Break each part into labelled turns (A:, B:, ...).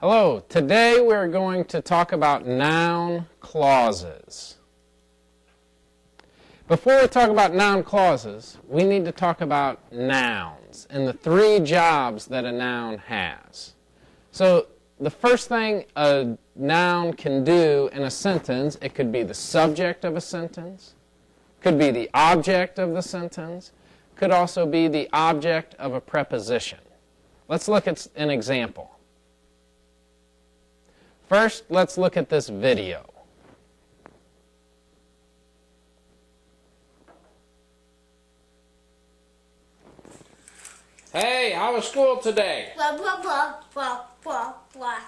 A: Hello, today we're going to talk about noun clauses. Before we talk about noun clauses, we need to talk about nouns and the three jobs that a noun has. So the first thing a noun can do in a sentence, it could be the subject of a sentence, could be the object of the sentence, could also be the object of a preposition. Let's look at an example. First, let's look at this video. Hey, how was school today?
B: Blah, blah, blah, blah, blah, blah.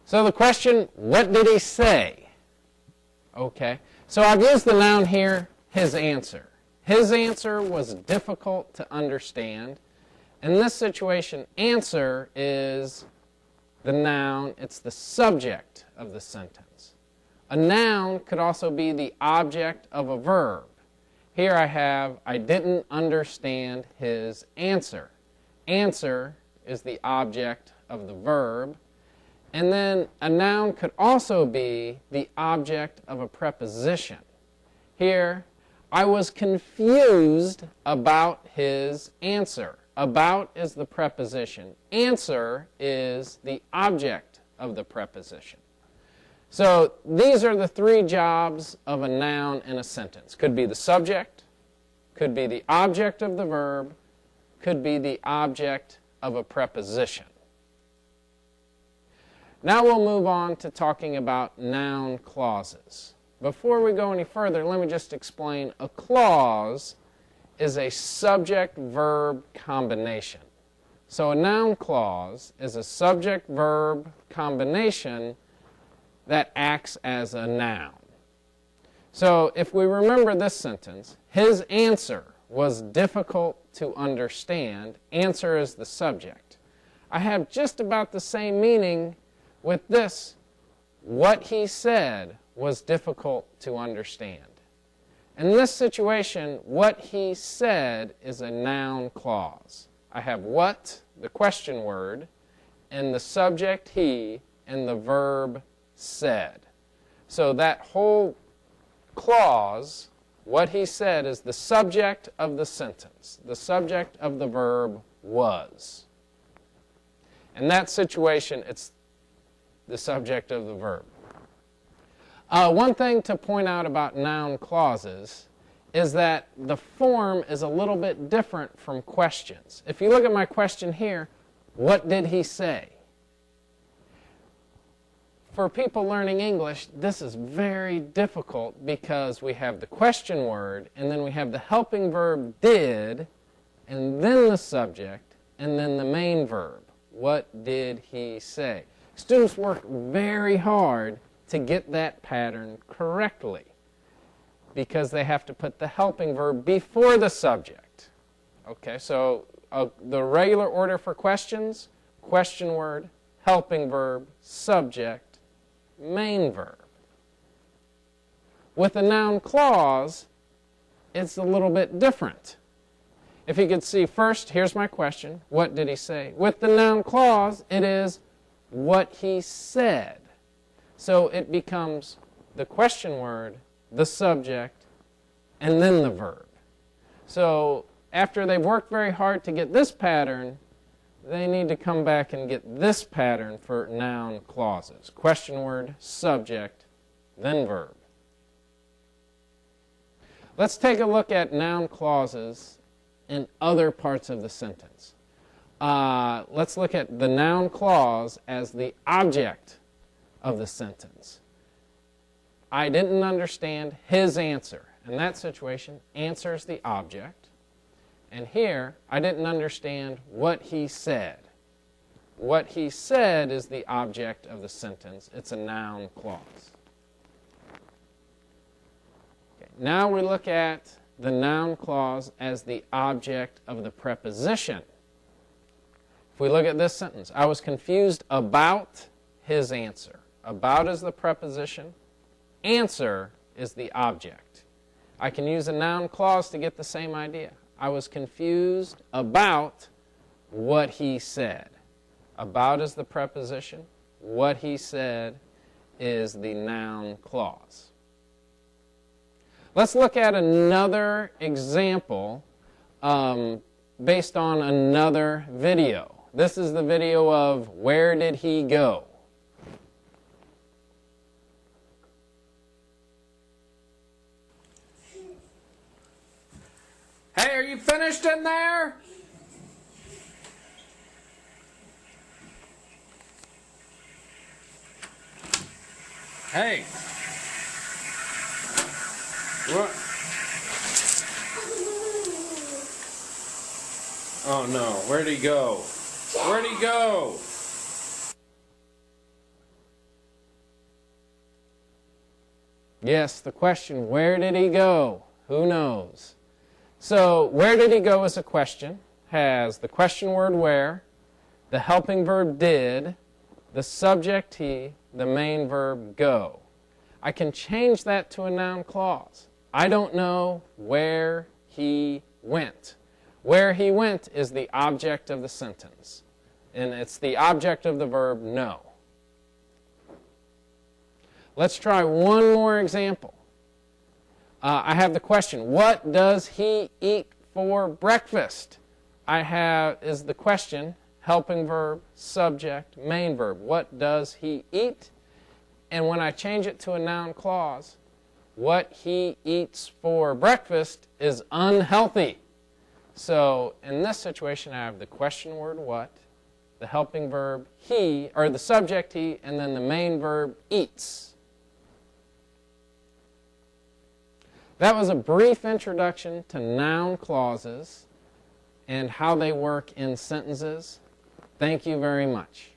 A: So the question, what did he say? Okay, so I've used the noun here, his answer. His answer was difficult to understand. In this situation, answer is the noun, it's the subject of the sentence. A noun could also be the object of a verb. Here I have, I didn't understand his answer. Answer is the object of the verb. And then a noun could also be the object of a preposition. Here, I was confused about his answer. About is the preposition. Answer is the object of the preposition. So these are the three jobs of a noun in a sentence. Could be the subject, could be the object of the verb, could be the object of a preposition. Now we'll move on to talking about noun clauses. Before we go any further, let me just explain. A clause is a subject-verb combination. So a noun clause is a subject-verb combination that acts as a noun. So if we remember this sentence, his answer was difficult to understand. Answer is the subject. I have just about the same meaning with this. What he said was difficult to understand. In this situation, what he said is a noun clause. I have what, the question word, and the subject he, and the verb said. So that whole clause, what he said, is the subject of the sentence. The subject of the verb was. In that situation, it's the subject of the verb. One thing to point out about noun clauses is that the form is a little bit different from questions. If you look at my question here, what did he say? For people learning English, this is very difficult because we have the question word, and then we have the helping verb did, and then the subject, and then the main verb. What did he say? Students work very hard to get that pattern correctly because they have to put the helping verb before the subject. Okay, so the regular order for questions, question word, helping verb, subject, main verb. With a noun clause, it's a little bit different. If you could see first, here's my question, what did he say? With the noun clause, it is what he said. So it becomes the question word, the subject, and then the verb. So after they've worked very hard to get this pattern, they need to come back and get this pattern for noun clauses. Question word, subject, then verb. Let's take a look at noun clauses in other parts of the sentence. Let's look at the noun clause as the object of the sentence. I didn't understand his answer. In that situation, answer is the object. And here, I didn't understand what he said. What he said is the object of the sentence. It's a noun clause. Okay, now we look at the noun clause as the object of the preposition. If we look at this sentence, I was confused about his answer. About is the preposition. Answer is the object. I can use a noun clause to get the same idea. I was confused about what he said. About is the preposition. What he said is the noun clause. Let's look at another example based on another video. This is the video of Where Did He Go? Hey, are you finished in there? Hey. What? Oh no, where'd he go? Where'd he go? Yes, the question, where did he go? Who knows? So, where did he go is a question, has the question word where, the helping verb did, the subject he, the main verb go. I can change that to a noun clause. I don't know where he went. Where he went is the object of the sentence, and it's the object of the verb know. Let's try one more example. I have the question, what does he eat for breakfast? Is the question, helping verb, subject, main verb. What does he eat? And when I change it to a noun clause, what he eats for breakfast is unhealthy. So in this situation, I have the question word what, the helping verb he, or the subject he, and then the main verb eats. That was a brief introduction to noun clauses and how they work in sentences. Thank you very much.